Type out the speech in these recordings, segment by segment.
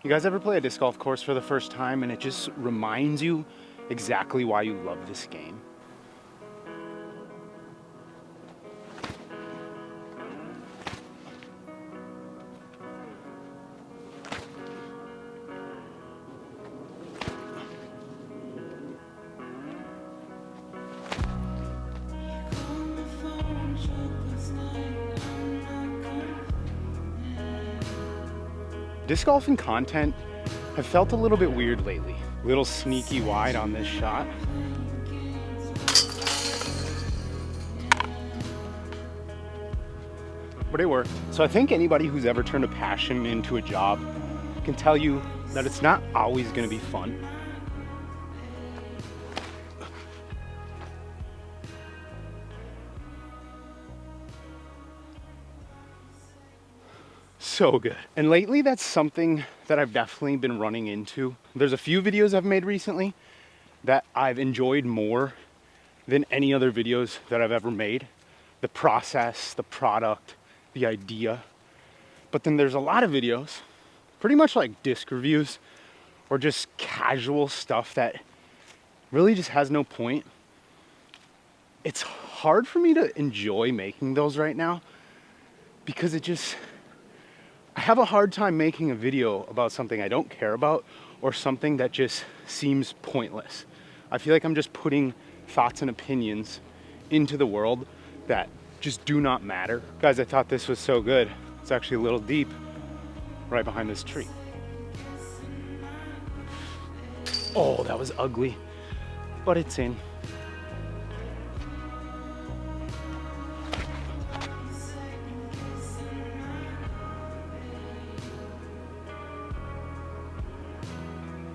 You guys ever play a disc golf course for the first time and it just reminds you exactly why you love this game? Disc golfing content have felt a little bit weird lately. A little sneaky wide on this shot. But it worked. So I think anybody who's ever turned a passion into a job can tell you that it's not always going to be fun. So good. And lately that's something that I've definitely been running into. There's a few videos I've made recently that I've enjoyed more than any other videos that I've ever made. The process, the product, the idea. But then there's a lot of videos, pretty much like disc reviews or just casual stuff that really just has no point. It's hard for me to enjoy making those right now because I have a hard time making a video about something I don't care about or something that just seems pointless. I feel like I'm just putting thoughts and opinions into the world that just do not matter. Guys, I thought this was so good. It's actually a little deep right behind this tree. Oh, that was ugly, but it's in.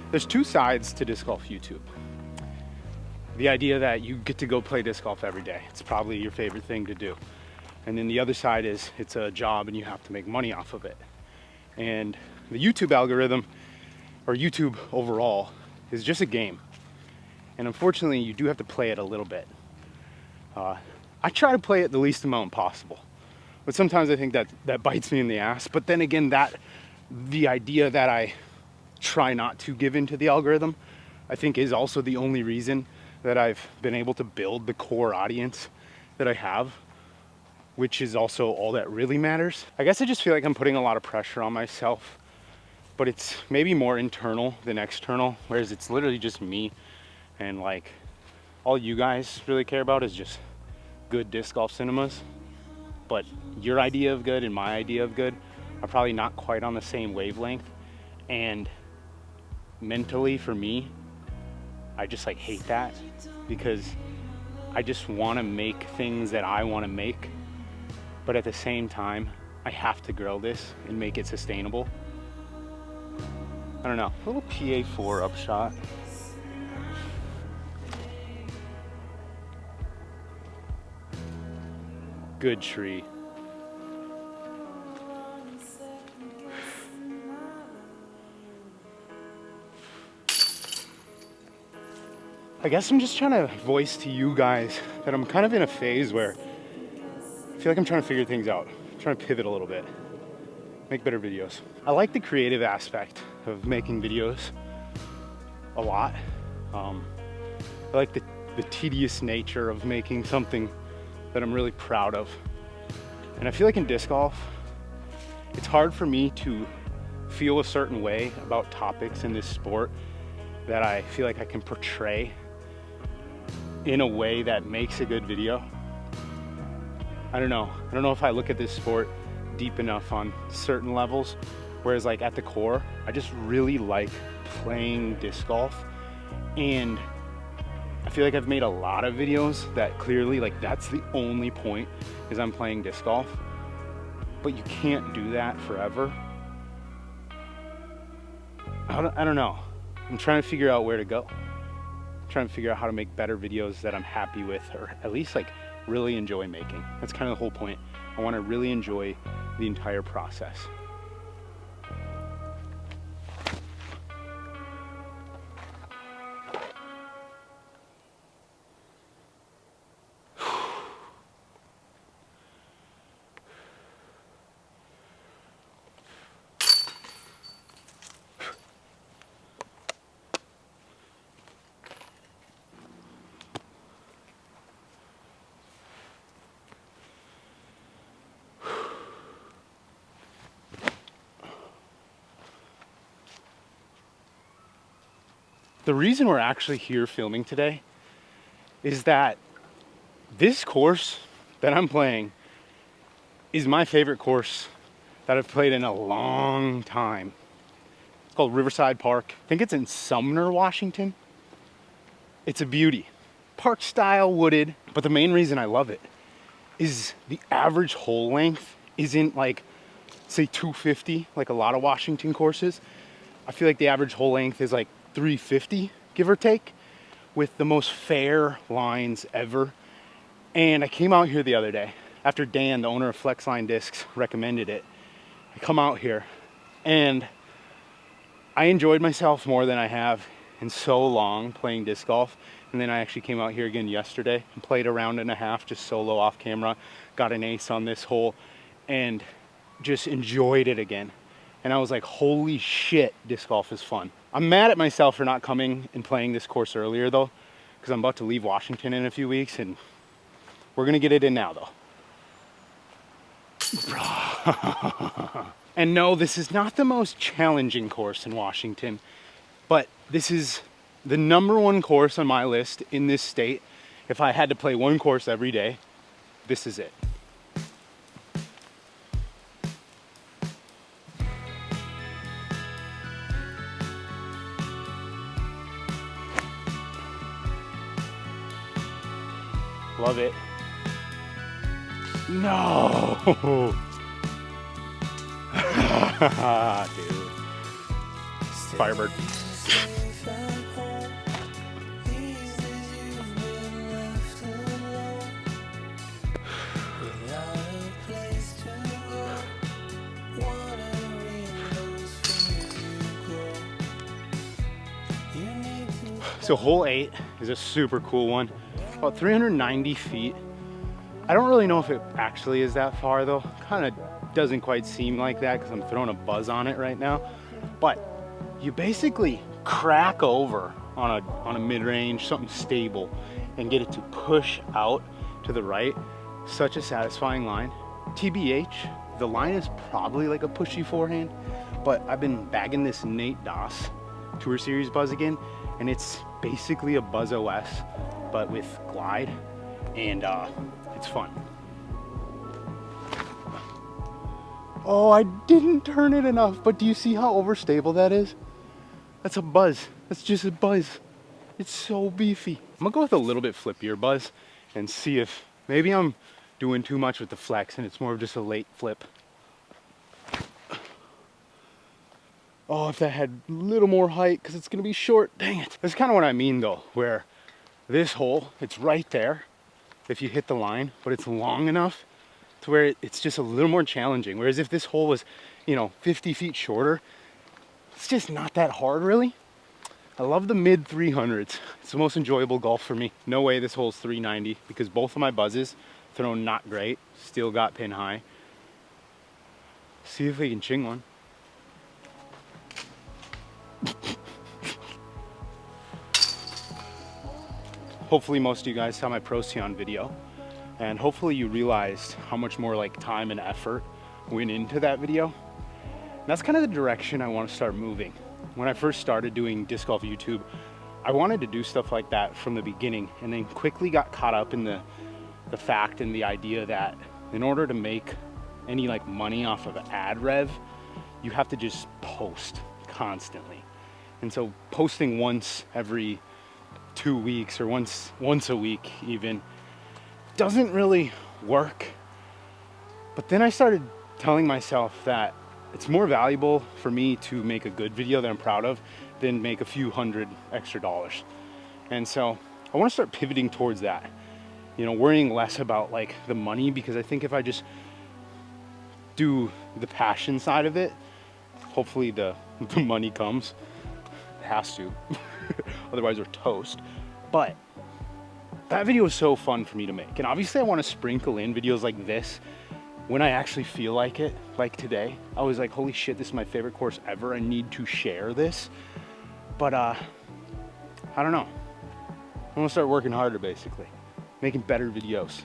There's two sides to disc golf YouTube. The idea that you get to go play disc golf every day. It's probably your favorite thing to do. And then the other side is it's a job and you have to make money off of it. And the YouTube algorithm, or YouTube overall, is just a game. And unfortunately, you do have to play it a little bit. I try to play it the least amount possible. But sometimes I think that bites me in the ass. But then again, the idea that I try not to give into the algorithm, I think is also the only reason that I've been able to build the core audience that I have, which is also all that really matters. I guess I just feel like I'm putting a lot of pressure on myself, but it's maybe more internal than external, whereas it's literally just me, and like all you guys really care about is just good disc golf cinemas. But your idea of good and my idea of good are probably not quite on the same wavelength, and mentally for me, I just like hate that because I just want to make things that I want to make, but at the same time I have to grow this and make it sustainable. I don't know, a little PA4 upshot. Good tree. I guess I'm just trying to voice to you guys that I'm kind of in a phase where I feel like I'm trying to figure things out. I'm trying to pivot a little bit, make better videos. I like the creative aspect of making videos a lot. I like the tedious nature of making something that I'm really proud of. And I feel like in disc golf, it's hard for me to feel a certain way about topics in this sport that I feel like I can portray in a way that makes a good video. I don't know if I look at this sport deep enough on certain levels, whereas like at the core, I just really like playing disc golf, and I feel like I've made a lot of videos that clearly like that's the only point is I'm playing disc golf, but you can't do that forever. I don't know. I'm trying to figure out where to go. I'm trying to figure out how to make better videos that I'm happy with, or at least like really enjoy making. That's kind of the whole point. I want to really enjoy the entire process. The reason we're actually here filming today is that this course that I'm playing is my favorite course that I've played in a long time. It's called Riverside Park. I think it's in Sumner, Washington. It's a beauty. Park style, wooded, but the main reason I love it is the average hole length isn't like, say, 250, like a lot of Washington courses. I feel like the average hole length is like 350, give or take, with the most fair lines ever. And I came out here the other day after Dan, the owner of Flexline Discs, recommended it. I come out here and I enjoyed myself more than I have in so long playing disc golf. And then I actually came out here again yesterday and played a round and a half just solo off camera, got an ace on this hole and just enjoyed it again. And I was like, holy shit, disc golf is fun. I'm mad at myself for not coming and playing this course earlier though, because I'm about to leave Washington in a few weeks and we're gonna get it in now though. And no, this is not the most challenging course in Washington, but this is the #1 course on my list in this state. If I had to play one course every day, this is it. Love it. No! Dude. Firebird. So hole 8 is a super cool one, about 390 feet. I don't really know if it actually is that far though. Kind of doesn't quite seem like that because I'm throwing a buzz on it right now. But you basically crack over on a mid-range, something stable, and get it to push out to the right. Such a satisfying line. TBH, the line is probably like a pushy forehand, but I've been bagging this Nate Doss Tour Series buzz again, and it's basically a Buzz OS, but with glide, and it's fun. Oh, I didn't turn it enough, but do you see how overstable that is? That's a buzz. That's just a buzz. It's so beefy. I'm gonna go with a little bit flippier buzz and see if maybe I'm doing too much with the flex and it's more of just a late flip. Oh, if that had a little more height, because it's gonna be short, dang it. That's kind of what I mean though, where this hole, it's right there if you hit the line, but it's long enough to where it's just a little more challenging. Whereas if this hole was, 50 feet shorter, it's just not that hard really. I love the mid 300s. It's the most enjoyable golf for me. No way this hole's 390 because both of my buzzes thrown not great, still got pin high. See if we can ching one. Hopefully most of you guys saw my Procyon video, and hopefully you realized how much more like time and effort went into that video. And that's kind of the direction I want to start moving. When I first started doing disc golf YouTube, I wanted to do stuff like that from the beginning, and then quickly got caught up in the fact and the idea that in order to make any like money off of ad rev, you have to just post constantly. And so posting once every 2 weeks or once a week even doesn't really work. But then I started telling myself that it's more valuable for me to make a good video that I'm proud of than make a few $100 extra. And so I want to start pivoting towards that, worrying less about like the money, because I think if I just do the passion side of it, hopefully the money comes. It has to. Otherwise we're toast. But that video was so fun for me to make, and obviously I want to sprinkle in videos like this when I actually feel like it. Like today, I was like, holy shit, this is my favorite course ever, I need to share this. But I don't know, I'm gonna start working harder, basically making better videos,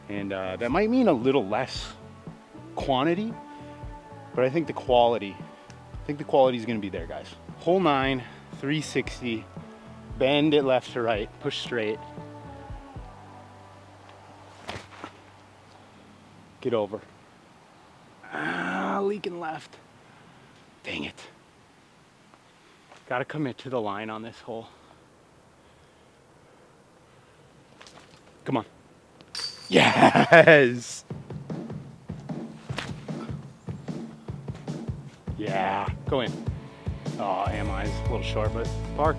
and that might mean a little less quantity, but I think the quality is gonna be there, guys. Hole 9, 360, Bend it left to right, push straight. Get over. Leaking left. Dang it. Gotta commit to the line on this hole. Come on. Yes! Yeah, go in. Oh, AMI's a little short, but park.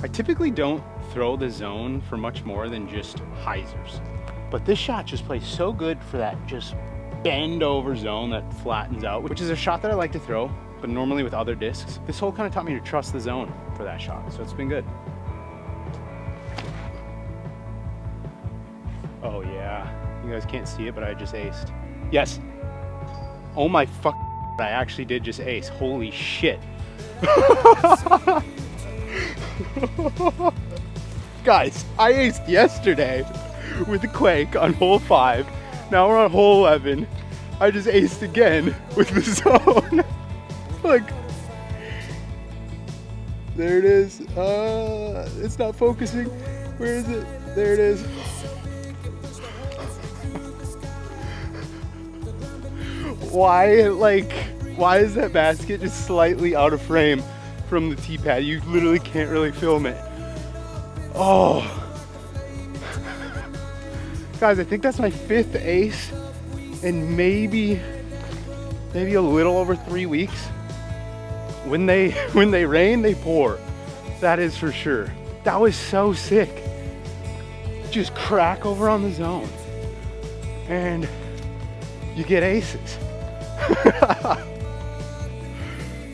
I typically don't throw the zone for much more than just hyzers. But this shot just plays so good for that just bend over zone that flattens out, which is a shot that I like to throw, but normally with other discs. This hole kind of taught me to trust the zone for that shot, so it's been good. Oh yeah, you guys can't see it, but I just aced. Yes. Oh my fuck, I actually did just ace. Holy shit. Guys, I aced yesterday with the Quake on hole 5. Now we're on hole 11. I just aced again with the zone. Look. There it is. It's not focusing. Where is it? There it is. Why is that basket just slightly out of frame from the tee pad? You literally can't really film it. Oh. Guys, I think that's my 5th ace in maybe a little over 3 weeks. When they rain, they pour. That is for sure. That was so sick. Just crack over on the zone. And you get aces.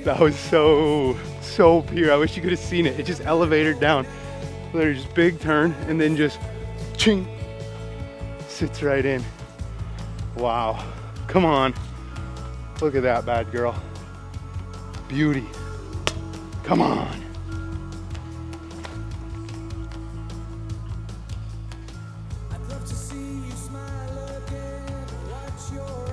That was so pure. I wish you could have seen it. It just elevated down. Literally just big turn and then just ching. Sits right in. Wow. Come on. Look at that bad girl. Beauty. Come on. I'd love to see you smile again. Watch your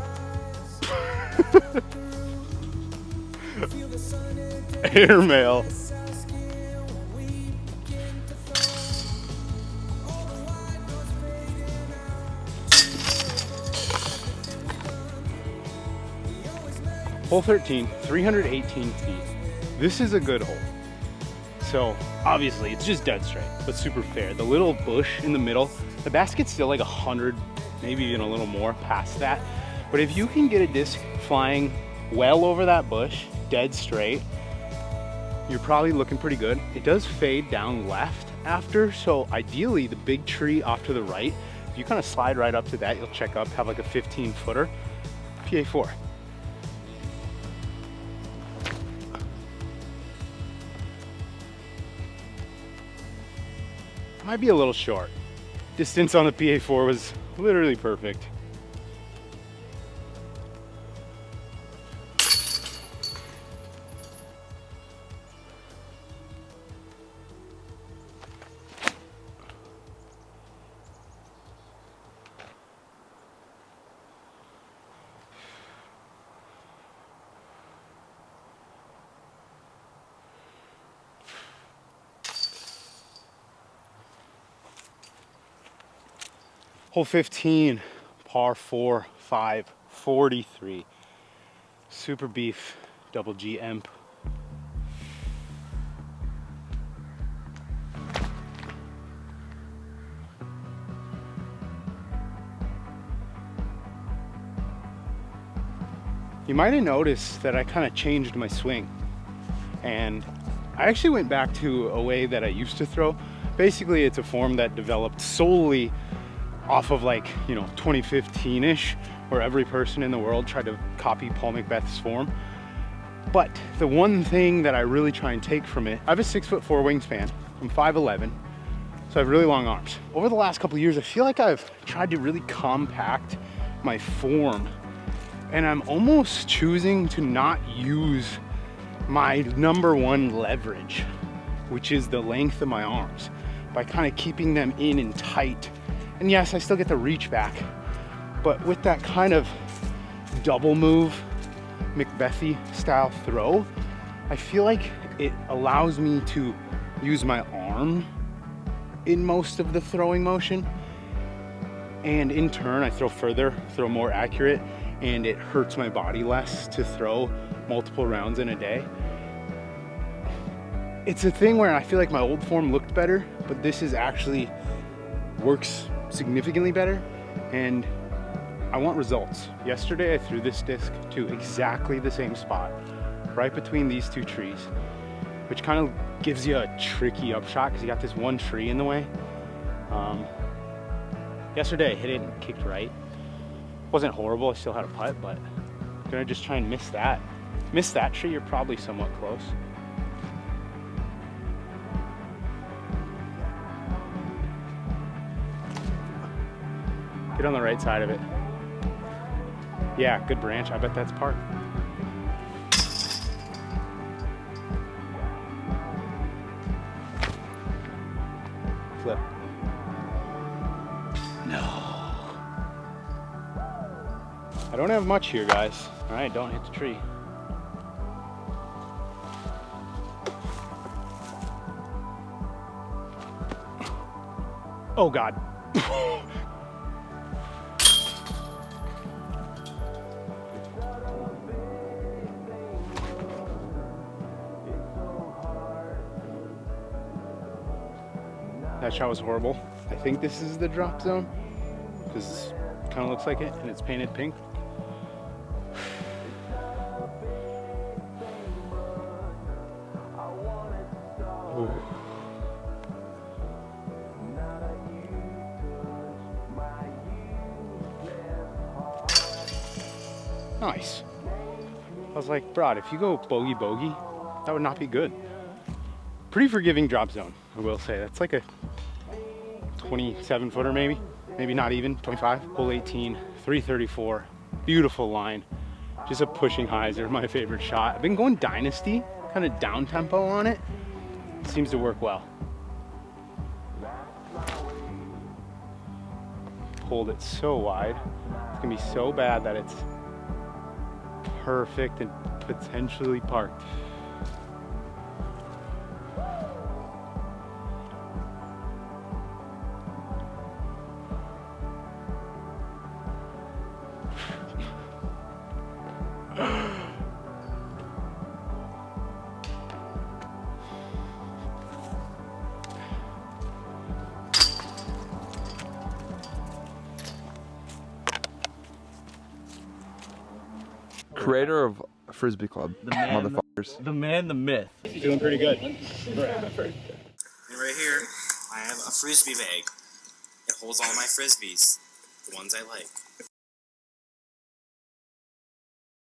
eyes. Airmail. Hole 13, 318 feet. This is a good hole. So obviously it's just dead straight, but super fair. The little bush in the middle, the basket's still like 100, maybe even a little more past that. But if you can get a disc flying well over that bush, dead straight, you're probably looking pretty good. It does fade down left after, so ideally the big tree off to the right, if you kind of slide right up to that, you'll check up, have like a 15-footer, PA4. Might be a little short. Distance on the PA4 was literally perfect. Hole 15, par 4, 5, 43. Super beef, double G emp. You might have noticed that I kind of changed my swing. And I actually went back to a way that I used to throw. Basically, it's a form that developed solely off of 2015-ish, where every person in the world tried to copy Paul McBeth's form. But the one thing that I really try and take from it, I have a 6'4" wingspan. I'm 5'11", so I have really long arms. Over the last couple of years, I feel like I've tried to really compact my form, and I'm almost choosing to not use my #1 leverage, which is the length of my arms, by kind of keeping them in and tight. And yes, I still get the reach back, but with that kind of double move, McBethy style throw, I feel like it allows me to use my arm in most of the throwing motion, and in turn I throw further, throw more accurate, and it hurts my body less to throw multiple rounds in a day. It's a thing where I feel like my old form looked better, but this is actually works significantly better, and I want results. Yesterday I threw this disc to exactly the same spot, right between these two trees, which kind of gives you a tricky upshot because you got this one tree in the way. Yesterday I hit it and kicked right. Wasn't horrible, I still had a putt, but I'm gonna just try and miss that. Miss that tree, you're probably somewhat close. Get on the right side of it. Yeah, good branch, I bet that's par. Flip. No. I don't have much here, guys. All right, don't hit the tree. Oh God. That shot was horrible. I think this is the drop zone because it kind of looks like it and it's painted pink. Ooh. Nice. I was like, Brad, if you go bogey bogey, that would not be good. Pretty forgiving drop zone, I will say. That's like a 27 footer maybe not even, 25. Hole 18, 334, beautiful line. Just a pushing hyzer, my favorite shot. I've been going dynasty, kind of down tempo on it. Seems to work well. Pulled it so wide. It's gonna be so bad that it's perfect and potentially parked. Creator of Frisbee Club, motherfuckers. The man, the myth. Doing pretty good. And right here, I have a frisbee bag. It holds all my frisbees, the ones I like.